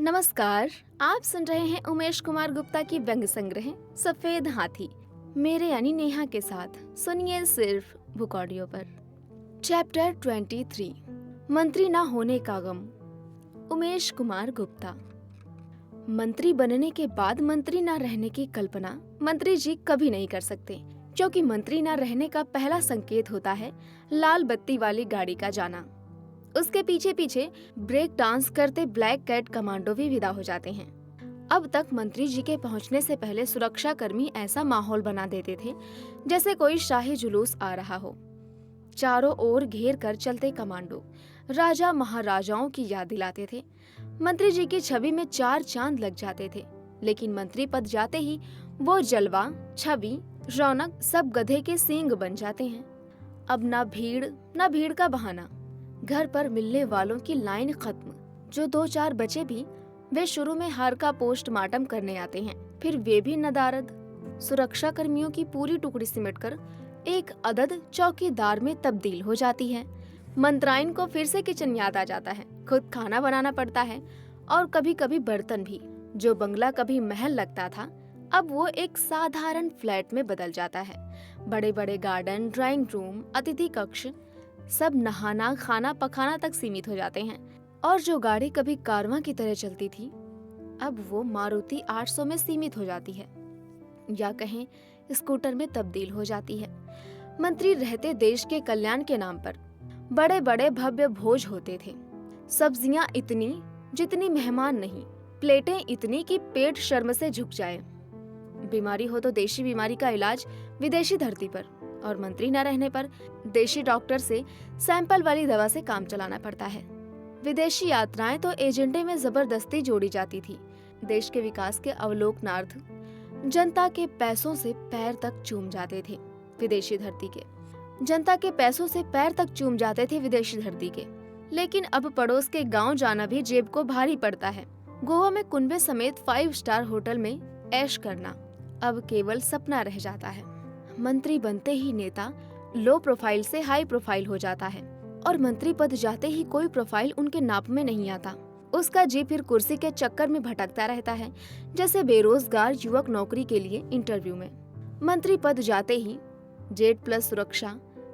नमस्कार। आप सुन रहे हैं उमेश कुमार गुप्ता की व्यंग संग्रह सफेद हाथी, मेरे यानी नेहा के साथ। सुनिए सिर्फ बुक ऑडियो पर। चैप्टर 23, मंत्री ना होने का गम। उमेश कुमार गुप्ता। मंत्री बनने के बाद मंत्री ना रहने की कल्पना मंत्री जी कभी नहीं कर सकते, क्योंकि मंत्री ना रहने का पहला संकेत होता है लाल बत्ती वाली गाड़ी का जाना। उसके पीछे पीछे ब्रेक डांस करते ब्लैक कैट कमांडो भी विदा हो जाते हैं। अब तक मंत्री जी के पहुंचने से पहले सुरक्षा कर्मी ऐसा माहौल बना देते थे जैसे कोई शाही जुलूस आ रहा हो। चारों ओर घेर कर चलते कमांडो राजा महाराजाओं की याद दिलाते थे। मंत्री जी की छवि में चार चांद लग जाते थे, लेकिन मंत्री पद जाते ही वो जलवा, छवि, रौनक सब गधे के सींग बन जाते हैं। अब ना भीड़ का बहाना, घर पर मिलने वालों की लाइन खत्म। जो दो चार बचे भी, वे शुरू में हार का पोस्टमार्टम करने आते हैं, फिर वे भी नदारद। सुरक्षा कर्मियों की पूरी टुकड़ी सिमटकर एक अदद चौकीदार में तब्दील हो जाती है। मंत्राइन को फिर से किचन याद आ जाता है, खुद खाना बनाना पड़ता है और कभी कभी बर्तन भी। जो बंगला कभी महल लगता था, अब वो एक साधारण फ्लैट में बदल जाता है। बड़े बड़े गार्डन, ड्राइंग रूम, अतिथि कक्ष सब नहाना, खाना पकाना तक सीमित हो जाते हैं। और जो गाड़ी कभी कारवां की तरह चलती थी, अब वो मारुति 800 में सीमित हो जाती है, या कहें स्कूटर में तब्दील हो जाती है। मंत्री रहते देश के कल्याण के नाम पर बड़े बड़े भव्य भोज होते थे। सब्जियां इतनी जितनी मेहमान नहीं, प्लेटें इतनी कि पेट शर्म से झुक जाए। बीमारी हो तो देशी बीमारी का इलाज विदेशी धरती पर, और मंत्री न रहने पर देशी डॉक्टर से सैंपल वाली दवा से काम चलाना पड़ता है। विदेशी यात्राएं तो एजेंडे में जबरदस्ती जोड़ी जाती थी। देश के विकास के अवलोकनार्थ जनता के पैसों से पैर तक चूम जाते थे विदेशी धरती के। जनता के पैसों से पैर तक चूम जाते थे विदेशी धरती के। लेकिन अब पड़ोस के गांव जाना भी जेब को भारी पड़ता है। गोवा में कुनबे समेत 5 स्टार होटल में ऐश करना अब केवल सपना रह जाता है। मंत्री बनते ही नेता लो प्रोफाइल से हाई प्रोफाइल हो जाता है, और मंत्री पद जाते ही कोई प्रोफाइल उनके नाप में नहीं आता। उसका जी फिर कुर्सी के चक्कर में भटकता रहता है, जैसे बेरोजगार युवक नौकरी के लिए इंटरव्यू में। मंत्री पद जाते ही जेट प्लस सुरक्षा,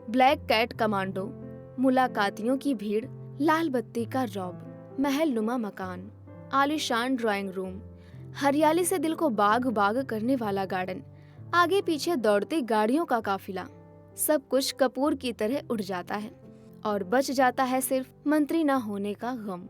ब्लैक कैट कमांडो, मुलाकातियों की भीड़, लाल बत्ती का रौब, महल नुमा मकान, आलीशान ड्राइंग रूम, हरियाली से दिल को बाग बाग करने वाला गार्डन, आगे पीछे दौड़ती गाड़ियों का काफिला, सब कुछ कपूर की तरह उड़ जाता है, और बच जाता है सिर्फ मंत्री न होने का गम।